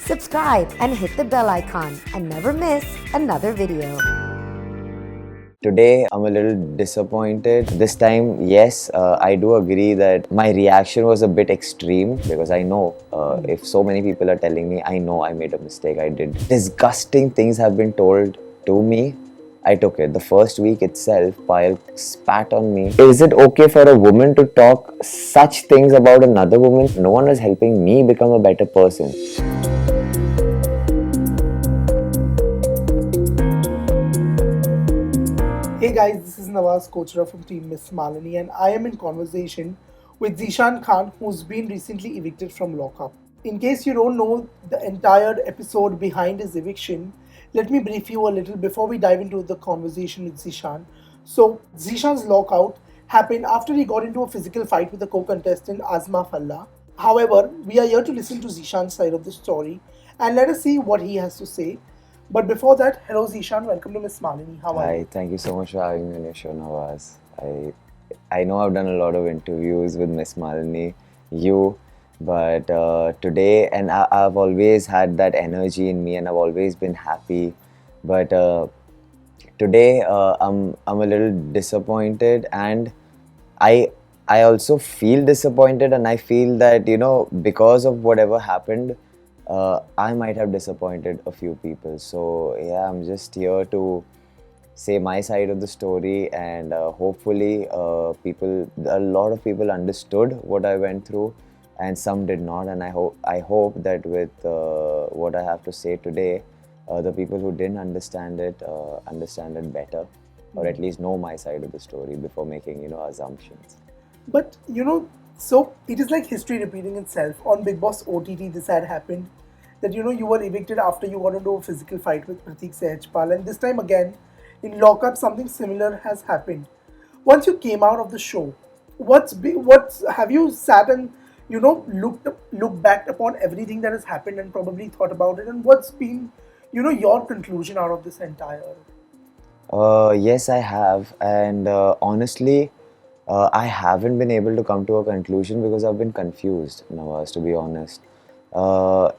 Subscribe and hit the bell icon and never miss another video. Today, I'm a little disappointed. This time, yes, I do agree that my reaction was a bit extreme because I know if so many people are telling me, I know I made a mistake, I did. Disgusting things have been told to me. I took it. The first week itself, Payal spat on me. Is it okay for a woman to talk such things about another woman? No one is helping me become a better person. Hey guys, this is Nawaz Kochra from Team MissMalini, and I am in conversation with Zeeshan Khan, who's been recently evicted from Lock Up. In case you don't know the entire episode behind his eviction, let me brief you a little before we dive into the conversation with Zeeshan. So, Zeeshan's lockout happened after he got into a physical fight with a co-contestant Azma Falla. However, we are here to listen to Zeeshan's side of the story and let us see what he has to say. But before that, hello Zeeshan, welcome to Miss Malini. How are you? Hi, thank you so much for having me on your show, Nawaz. I know I've done a lot of interviews with Miss Malini, but today, and I've always had that energy in me, and I've always been happy. But today, I'm a little disappointed, and I I also feel disappointed, and I feel that because of whatever happened, I might have disappointed a few people. So yeah, I'm just here to say my side of the story, and hopefully a lot of people understood what I went through, and some did not. And I hope that with what I have to say today, the people who didn't understand it better, or at least know my side of the story before making assumptions. But so it is like history repeating itself. On Big Boss OTT, this had happened that you were evicted after you got into a physical fight with Pratik Sehajpal, and this time again in Lockup something similar has happened. Once you came out of the show, what's have you sat and looked back upon everything that has happened and probably thought about it, and what's been your conclusion out of this entire? Yes, I have, and honestly, I haven't been able to come to a conclusion because I've been confused, Nawaz, to be honest.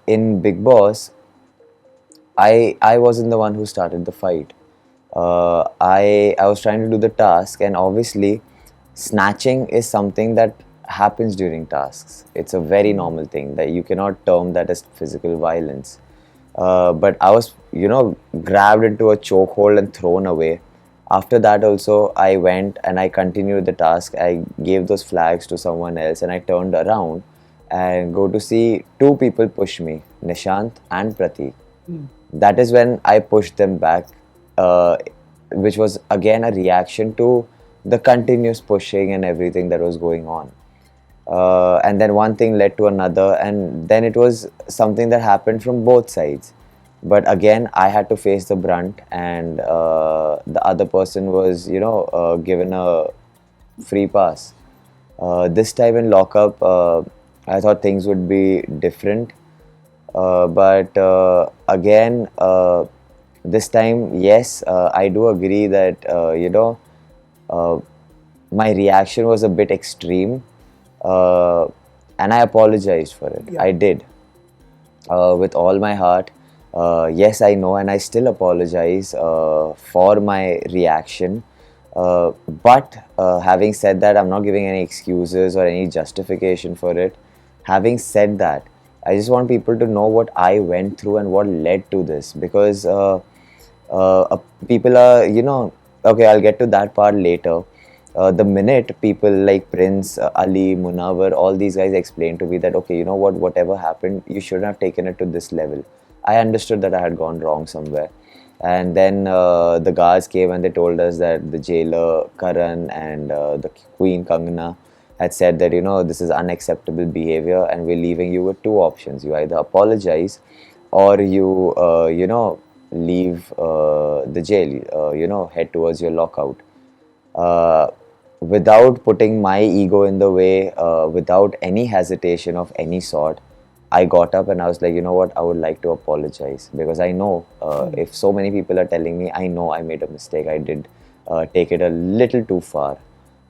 In Big Boss, I wasn't the one who started the fight. I was trying to do the task, and obviously, snatching is something that happens during tasks. It's a very normal thing that you cannot term that as physical violence. But I was, grabbed into a chokehold and thrown away. After that, also, I went and I continued the task. I gave those flags to someone else, and I turned around and go to see two people push me, Nishant and Pratik. That is when I pushed them back, uh, which was again a reaction to the continuous pushing and everything that was going on. And then one thing led to another, and then it was something that happened from both sides. But again, I had to face the brunt, and the other person was, given a free pass. This time in lockup, I thought things would be different, but again, this time, yes, I do agree that uh, my reaction was a bit extreme, uh, and I apologized for it. Yeah. I did, with all my heart. Yes, I know, and I still apologize for my reaction. But having said that, I'm not giving any excuses or any justification for it. Having said that, I just want people to know what I went through and what led to this, because people are, okay, I'll get to that part later. The minute people like Prince, Ali, Munawar, all these guys explained to me that, okay, you know what, whatever happened, you shouldn't have taken it to this level. I understood that I had gone wrong somewhere. And then the guards came and they told us that the jailer Karan and the Queen Kangana had said that, this is unacceptable behavior, and we're leaving you with two options. You either apologize, or you, leave the jail, head towards your lockout. Uh, Without putting my ego in the way, without any hesitation of any sort, I got up and I was like, you know what, I would like to apologize, because I know if so many people are telling me, I know I made a mistake, I did take it a little too far.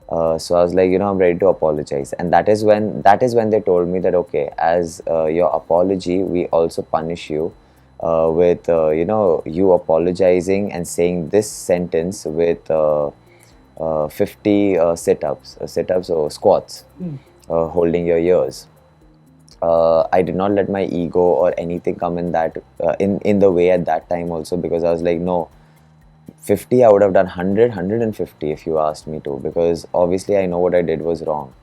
So I was like, I'm ready to apologize, and that is when they told me that okay, as your apology, we also punish you with you apologizing and saying this sentence with 50 sit-ups or squats, holding your ears. I did not let my ego or anything come in that in the way at that time also, because I was like, no, 50 I would have done 100 if you asked me to, because obviously I know what I did was wrong.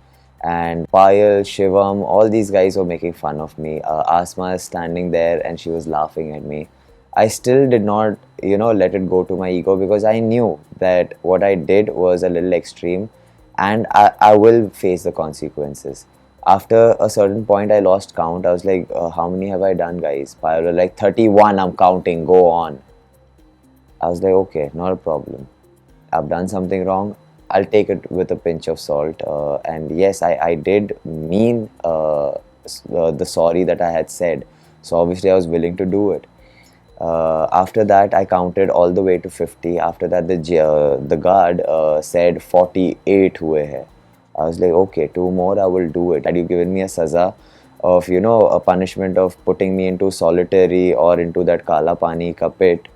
And Payal, Shivam, all these guys were making fun of me. Asma is standing there and she was laughing at me. I still did not let it go to my ego, because I knew that what I did was a little extreme, and I will face the consequences. After a certain point I lost count. I was like, how many have I done, guys? Payal was like, 31, I'm counting, go on. I was like, okay, not a problem. I've done something wrong. I'll take it with a pinch of salt. And yes, I did mean the sorry that I had said. So obviously, I was willing to do it. After that, I counted all the way to 50. After that, the guard said 48 हुए हैं. I was like, okay, two more, I will do it. Had you given me a saza of, a punishment of putting me into solitary or into that kala pani ka pit,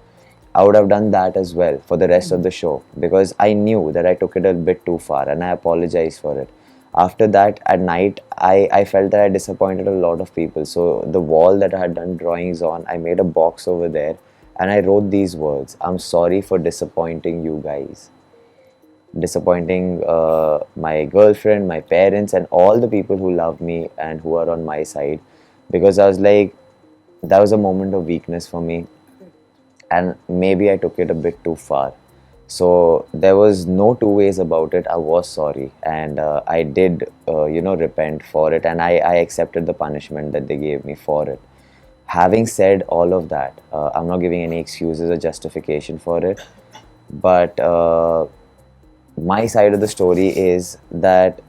I would have done that as well for the rest of the show, because I knew that I took it a bit too far, and I apologized for it. After that, at night, I felt that I disappointed a lot of people. So the wall that I had done drawings on, I made a box over there and I wrote these words: I'm sorry for disappointing you guys. Disappointing my girlfriend, my parents, and all the people who love me and who are on my side. Because I was like, that was a moment of weakness for me, and maybe I took it a bit too far. So there was no two ways about it. I was sorry, and I did, repent for it, and I accepted the punishment that they gave me for it. Having said all of that, I'm not giving any excuses or justification for it, but my side of the story is that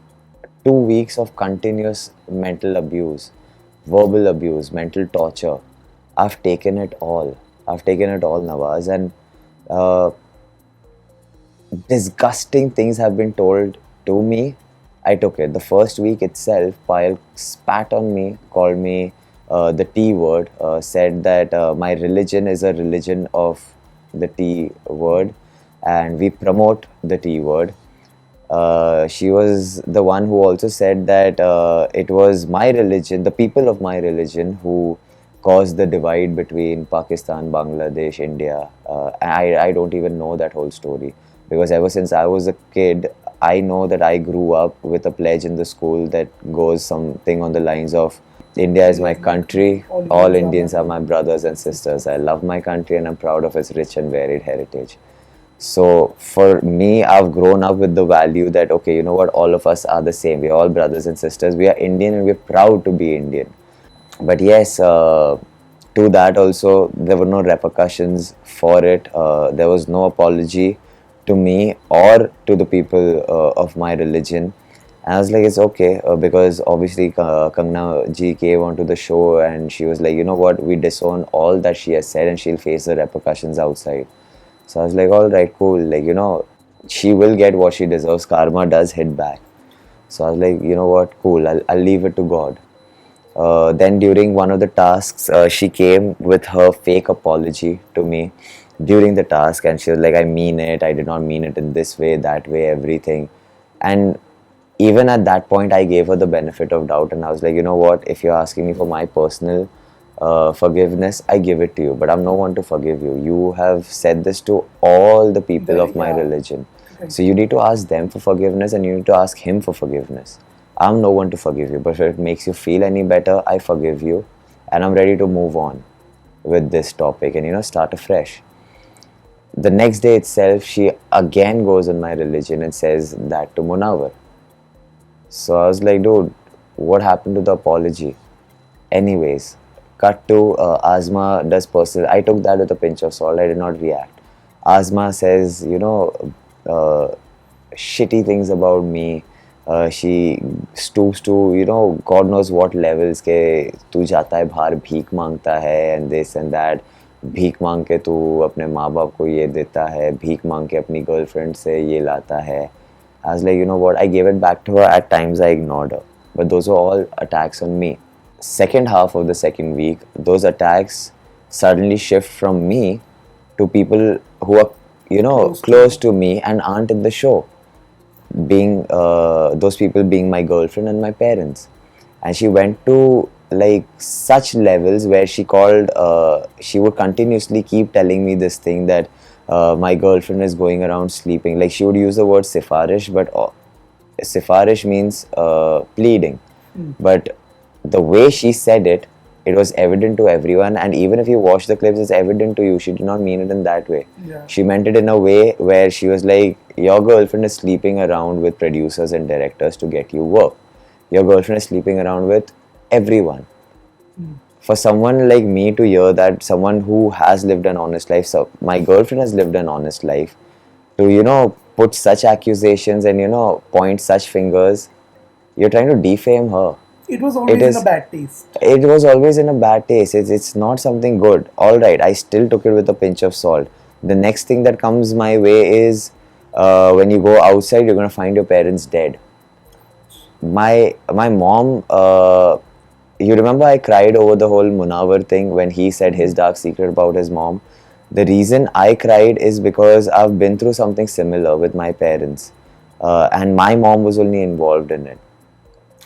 2 weeks of continuous mental abuse, verbal abuse, mental torture, I've taken it all. I've taken it all, Nawaz, and uh, disgusting things have been told to me. I took it. The first week itself, Payal spat on me, called me the T word, said that my religion is a religion of the T word, and we promote the T word. She was the one who also said that it was my religion, the people of my religion, who caused the divide between Pakistan, Bangladesh, India. I don't even know that whole story, because ever since I was a kid, I know that I grew up with a pledge in the school that goes something on the lines of India is my country, all Indians are my brothers and sisters. I love my country and I'm proud of its rich and varied heritage. So for me, I've grown up with the value that, okay, you know what, all of us are the same. We're all brothers and sisters. We are Indian and we're proud to be Indian. But yes, to that also, there were no repercussions for it. There was no apology to me or to the people of my religion. And I was like, it's okay, because obviously Kangna ji came onto the show and she was like, you know what, we disown all that she has said and she'll face the repercussions outside. So I was like, all right, cool. Like, she will get what she deserves. Karma does hit back. So I was like, you know what, cool. I'll leave it to God. Then during one of the tasks, she came with her fake apology to me during the task, and she was like, I mean it. I did not mean it in this way, that way, everything. And even at that point, I gave her the benefit of doubt, and I was like, you know what, if you're asking me for my personal forgiveness, I give it to you, but I'm no one to forgive you. You have said this to all the people of my religion. So you need to ask them for forgiveness and you need to ask him for forgiveness. I'm no one to forgive you, but if it makes you feel any better, I forgive you and I'm ready to move on with this topic and start afresh. The next day itself, she again goes on my religion and says that to Munawar. So I was like, dude, what happened to the apology? Anyways, cut to Azma does personal. I took that with a pinch of salt. I did not react. Azma says, shitty things about me. She stoops to, God knows what levels के तू जाता है बाहर भीख मांगता है and this and that. भीख मांग के तू अपने माँ बाप को ये देता है, भीख मांग के अपनी गर्लफ्रेंड से ये लाता है. I was like, you know what, I gave it back to her. At times I ignored her, but those were all attacks on me. Second half of the second week, those attacks suddenly shift from me to people who are, Close to close you. to me and aren't in the show, being those people being my girlfriend and my parents. And she went to like such levels where she would continuously keep telling me this thing that my girlfriend is going around sleeping. Like she would use the word sifarish, but sifarish means pleading. But the way she said it, it was evident to everyone, and even if you watch the clips, it's evident to you she did not mean it in that way. Yeah. She meant it in a way where she was like, your girlfriend is sleeping around with producers and directors to get you work. Your girlfriend is sleeping around with everyone. For someone like me to hear that, someone who has lived an honest life, so my girlfriend has lived an honest life, to put such accusations and point such fingers, you're trying to defame her. It was It always in a is. bad taste. It was always in a bad taste. It's not something good. All right, I still took it with a pinch of salt. The next thing that comes my way is when you go outside, you're gonna find your parents dead. My mom. You remember I cried over the whole Munawar thing when he said his dark secret about his mom. The reason I cried is because I've been through something similar with my parents, and my mom was only involved in it.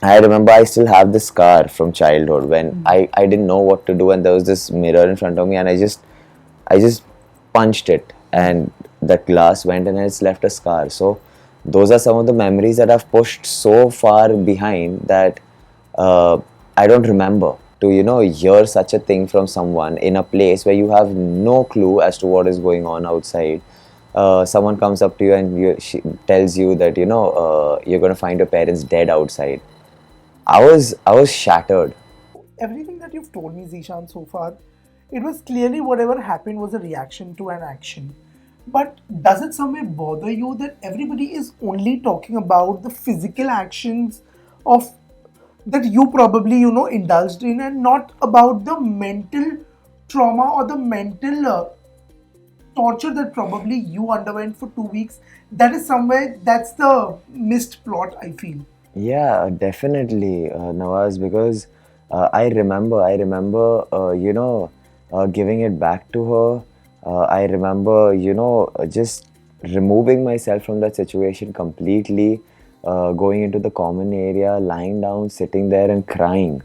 I remember I still have this scar from childhood when I didn't know what to do, and there was this mirror in front of me, and I just punched it, and that glass went and it's left a scar. So those are some of the memories that I've pushed so far behind that I don't remember to hear such a thing from someone in a place where you have no clue as to what is going on outside. Someone comes up to you and she tells you that you're going to find your parents dead outside. I was shattered. Everything that you've told me, Zeeshan, so far, it was clearly whatever happened was a reaction to an action. But does it somewhere bother you that everybody is only talking about the physical actions of that you probably indulged in, and not about the mental trauma or the mental torture that probably you underwent for 2 weeks? That is somewhere that's the missed plot, I feel. Yeah, definitely, Nawaz, because I remember, giving it back to her. I remember, just removing myself from that situation completely, going into the common area, lying down, sitting there and crying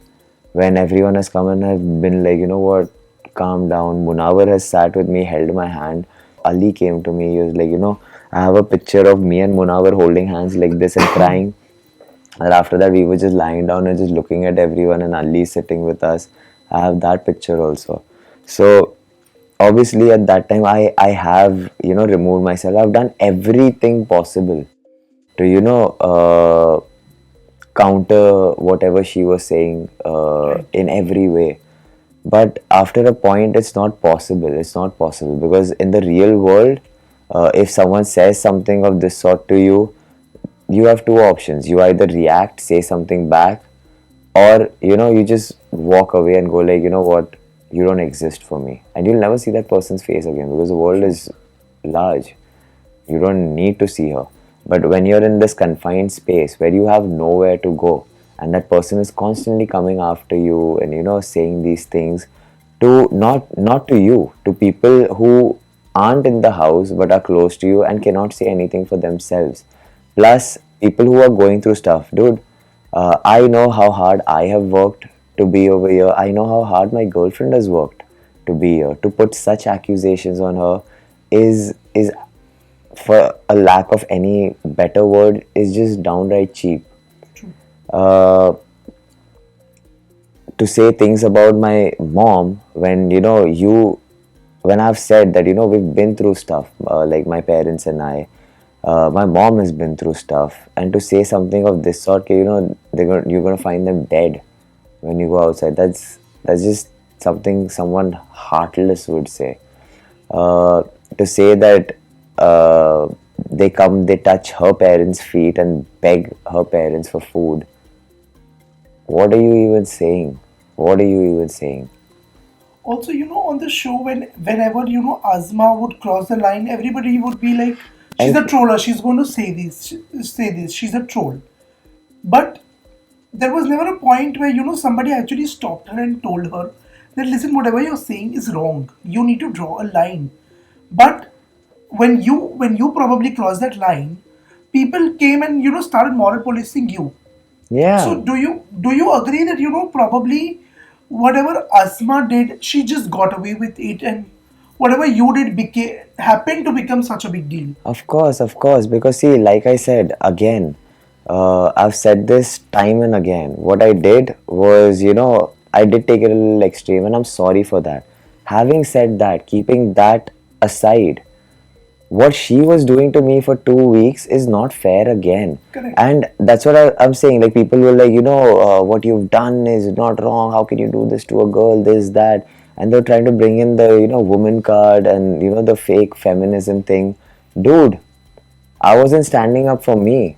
when everyone has come and have been like, you know what, calm down. Munawar has sat with me, held my hand. Ali came to me, he was like, I have a picture of me and Munawar holding hands like this and crying. And after that, we were just lying down and just looking at everyone, and Ali sitting with us. I have that picture also. So obviously, at that time, I have removed myself. I've done everything possible to counter whatever she was saying Right. in every way. But after a point, it's not possible. It's not possible because in the real world, if someone says something of this sort to you, you have two options. You either react, say something back, or you just walk away and go like, you know what, you don't exist for me, and you'll never see that person's face again because the world is large. You don't need to see her. But when you're in this confined space where you have nowhere to go, and that person is constantly coming after you and saying these things to not to you, to people who aren't in the house but are close to you and cannot say anything for themselves, plus people who are going through stuff, dude. I know how hard I have worked to be over here. I know how hard my girlfriend has worked to be here. To put such accusations on her is, for a lack of any better word, is just downright cheap. Uh, to say things about my mom when when I've said that we've been through stuff, like my parents and I, my mom has been through stuff, and to say something of this sort, you're gonna find them dead when you go outside. That's just something someone heartless would say. To say that they touch her parents' feet and beg her parents for food. What are you even saying? What are you even saying? Also, on the show, whenever Azma would cross the line, everybody would be like, She's And a troller. She's going to say this. She's a troll. But there was never a point where somebody actually stopped her and told her that listen, whatever you're saying is wrong. You need to draw a line. But when you probably crossed that line, people came and started moral policing you. So yeah, do you agree that probably whatever Asma did, she just got away with it, and whatever you did became happened to become such a big deal? of course, because see, like I said again, I've said this time and again. What I did was, I did take it a little extreme, and I'm sorry for that. Having said that, keeping that aside, what she was doing to me for 2 weeks is not fair again. Correct. And that's what I'm saying. Like, people were like, what you've done is not wrong. How can you do this to a girl? This, that. And they're trying to bring in the, woman card and, the fake feminism thing. Dude, I wasn't standing up for me.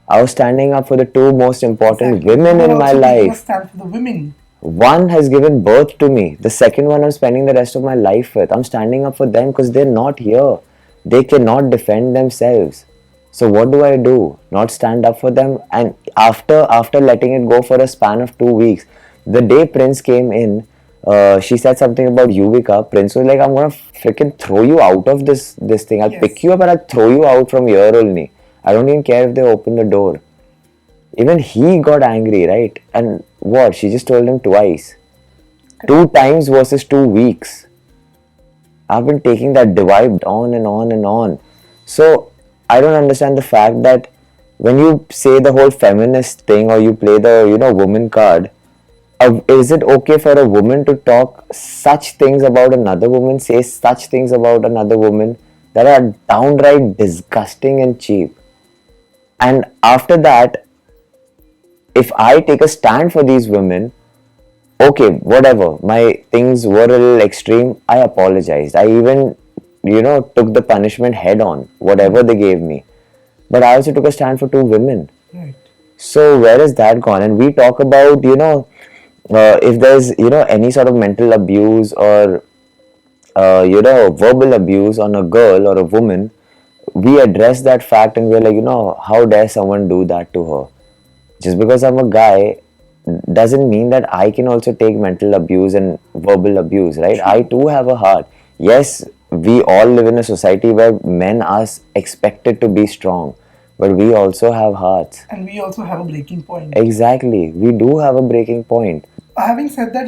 I was standing up for the two most important Exactly. You women were in my also taking a life. stand for the women. One has given birth to me. The second one I'm spending the rest of my life with. I'm standing up for them because they're not here. They cannot defend themselves. So what do I do? Not stand up for them? And after letting it go for a span of 2 weeks, the day Prince came in, she said something about Yuvika. Prince was like, "I'm gonna freaking throw you out of this thing. I'll pick Yes. you up and I'll throw you out from here only. I don't even care if they open the door." Even he got angry, right? And what? She just told him twice. 2 times versus 2 weeks. I've been taking that divide on and on and on. So I don't understand the fact that when you say the whole feminist thing or you play the woman card, is it okay for a woman to talk such things about another woman, say such things about another woman that are downright disgusting and cheap? And after that, if I take a stand for these women, okay, whatever, my things were a little extreme, I apologized. I even, took the punishment head on, whatever they gave me. But I also took a stand for two women. Right. So where is that gone? And we talk about, if there's, any sort of mental abuse or, verbal abuse on a girl or a woman, we address that fact and we're like, how dare someone do that to her? Just because I'm a guy doesn't mean that I can also take mental abuse and verbal abuse, right? I too have a heart. Yes, we all live in a society where men are expected to be strong, but we also have hearts. And we also have a breaking point. Exactly, we do have a breaking point. Having said that,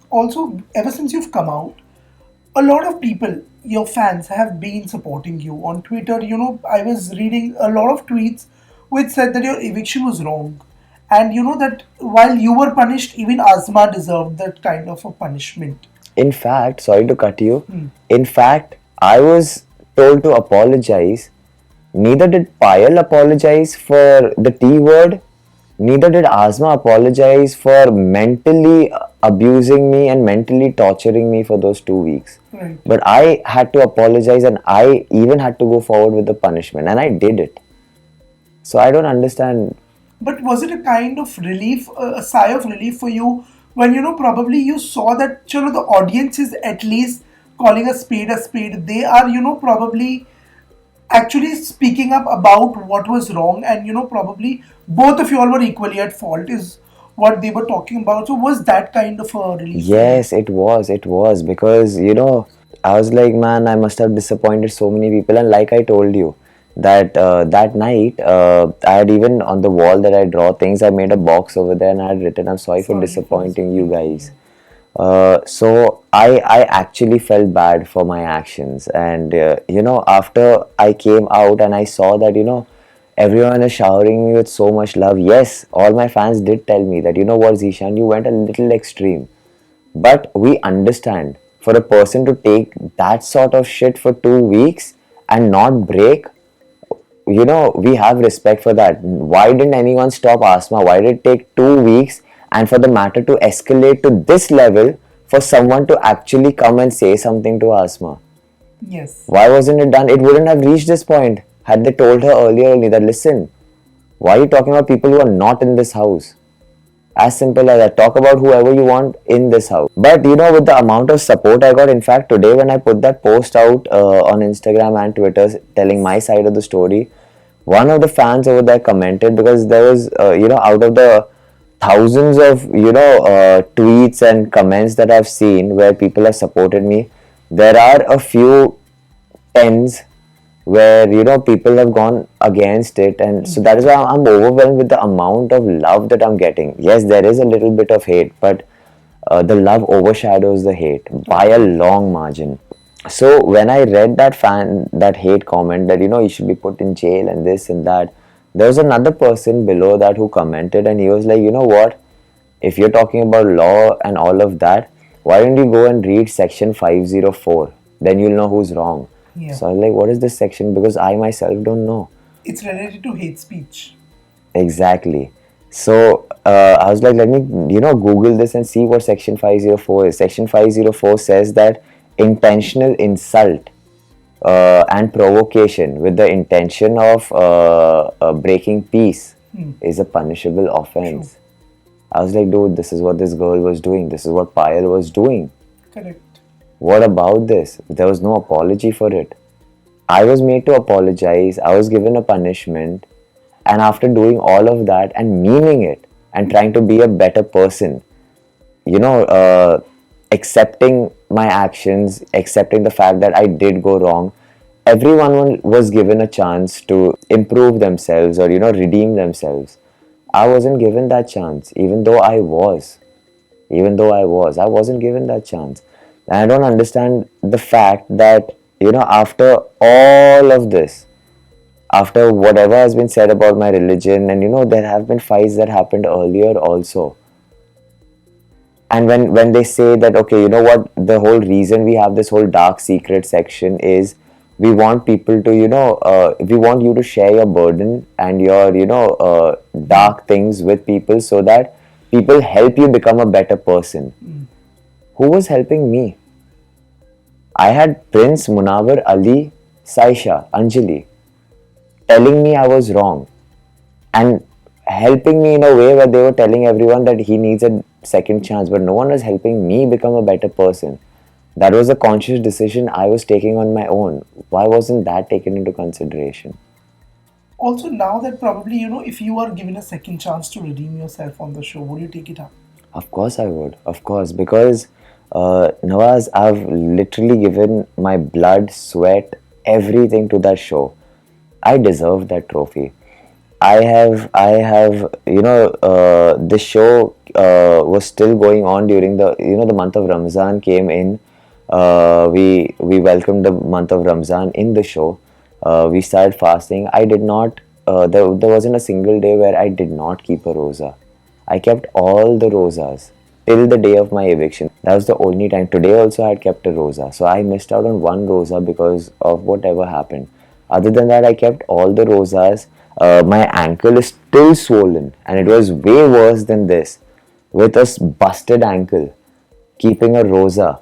also ever since you've come out, a lot of people, your fans, have been supporting you on Twitter. I was reading a lot of tweets which said that your eviction was wrong. And that while you were punished, even Azma deserved that kind of a punishment. In fact, sorry to cut you. In fact, I was told to apologize. Neither did Payal apologize for the T word, neither did Azma apologize for mentally abusing me and mentally torturing me for those 2 weeks. Right. But I had to apologize and I even had to go forward with the punishment and I did it. So I don't understand. But was it a kind of relief, a sigh of relief for you when probably you saw that the audience is at least calling a spade a spade. They are probably actually speaking up about what was wrong, and probably both of you all were equally at fault is what they were talking about. So was that kind of a relief for you? Yes, it was because I was like, man, I must have disappointed so many people, and like I told you that that night, I had even on the wall that I draw things, I made a box over there and I had written, "I'm sorry for Sorry for disappointing you disappointing guys." So I actually felt bad for my actions, and after I came out and I saw that everyone is showering me with so much love. Yes, all my fans did tell me that, what, Zeeshan, you went a little extreme. But we understand, for a person to take that sort of shit for 2 weeks and not break, we have respect for that. Why didn't anyone stop Asma? Why did it take 2 weeks and for the matter to escalate to this level for someone to actually come and say something to Asma? Yes. Why wasn't it done? It wouldn't have reached this point had they told her earlier only that, listen, why are you talking about people who are not in this house? As simple as that. Talk about whoever you want in this house. But with the amount of support I got, in fact, today when I put that post out on Instagram and Twitter telling my side of the story, one of the fans over there commented, because there was, out of the thousands of, tweets and comments that I've seen where people have supported me, there are a few tens where people have gone against it, and so that is why I'm overwhelmed with the amount of love that I'm getting. Yes, there is a little bit of hate, but the love overshadows the hate by a long margin. So when I read that hate comment that you should be put in jail and this and that, there was another person below that who commented, and he was like, you know what, if you're talking about law and all of that, why don't you go and read section 504, then you'll know who's wrong. Yeah. So I was like, what is this section, because I myself don't know. It's related to hate speech. Exactly. So I was like, let me Google this and see what section 504 is. Section 504 says that intentional insult and provocation with the intention of breaking peace is a punishable offense. True. I was like, dude, this is what this girl was doing. This is what Payal was doing. Correct. What about this? There was no apology for it. I was made to apologize. I was given a punishment. And after doing all of that and meaning it and trying to be a better person, accepting my actions, accepting the fact that I did go wrong, everyone was given a chance to improve themselves or, redeem themselves. I wasn't given that chance, even though I was. I wasn't given that chance. And I don't understand the fact that, after all of this, after whatever has been said about my religion, and there have been fights that happened earlier also. And when they say that, okay, you know what, the whole reason we have this whole dark secret section is we want people to, we want you to share your burden and your, dark things with people so that people help you become a better person. Who was helping me? I had Prince, Munawar, Ali, Saisha, Anjali telling me I was wrong and helping me in a way where they were telling everyone that he needs a second chance, but no one was helping me become a better person. That was a conscious decision I was taking on my own. Why wasn't that taken into consideration? Also, now that probably, if you are given a second chance to redeem yourself on the show, would you take it up? Of course I would. Of course. Because, Nawaz, I've literally given my blood, sweat, everything to that show. I deserve that trophy. The show was still going on during the month of Ramzan came in. We welcomed the month of Ramzan in the show. We started fasting. I did not, there wasn't a single day where I did not keep a roza. I kept all the rozas till the day of my eviction. That was the only time. Today also I had kept a roza. So I missed out on one roza because of whatever happened. Other than that, I kept all the rozas. My ankle is still swollen and it was way worse than this. With a busted ankle, keeping a roza.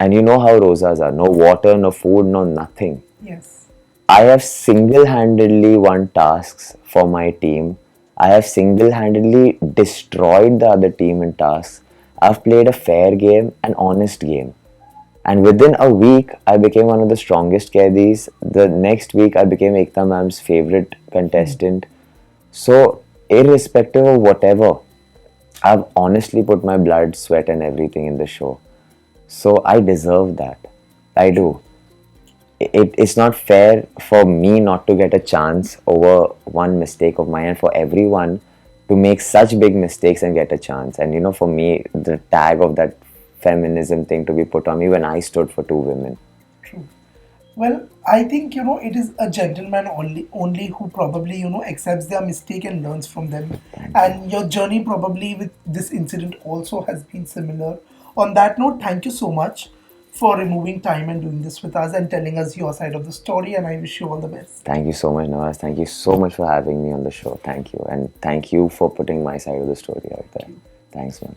And you know how rozas are. No water, no food, no nothing. Yes. I have single-handedly won tasks for my team. I have single-handedly destroyed the other team in tasks. I've played a fair game, an honest game. And within a week, I became one of the strongest Qaidis. The next week, I became Ekta ma'am's favorite contestant. So, irrespective of whatever, I've honestly put my blood, sweat and everything in the show. So, I deserve that. I do. It's not fair for me not to get a chance over one mistake of mine and for everyone to make such big mistakes and get a chance. And for me, the tag of that feminism thing to be put on me when I stood for two women. True. Well, I think, it is a gentleman only who probably, accepts their mistake and learns from them. And your journey probably with this incident also has been similar. On that note, thank you so much for removing time and doing this with us and telling us your side of the story. And I wish you all the best. Thank you so much, Nawaz. Thank you so much for having me on the show. Thank you. And thank you for putting my side of the story out there. Thanks, man.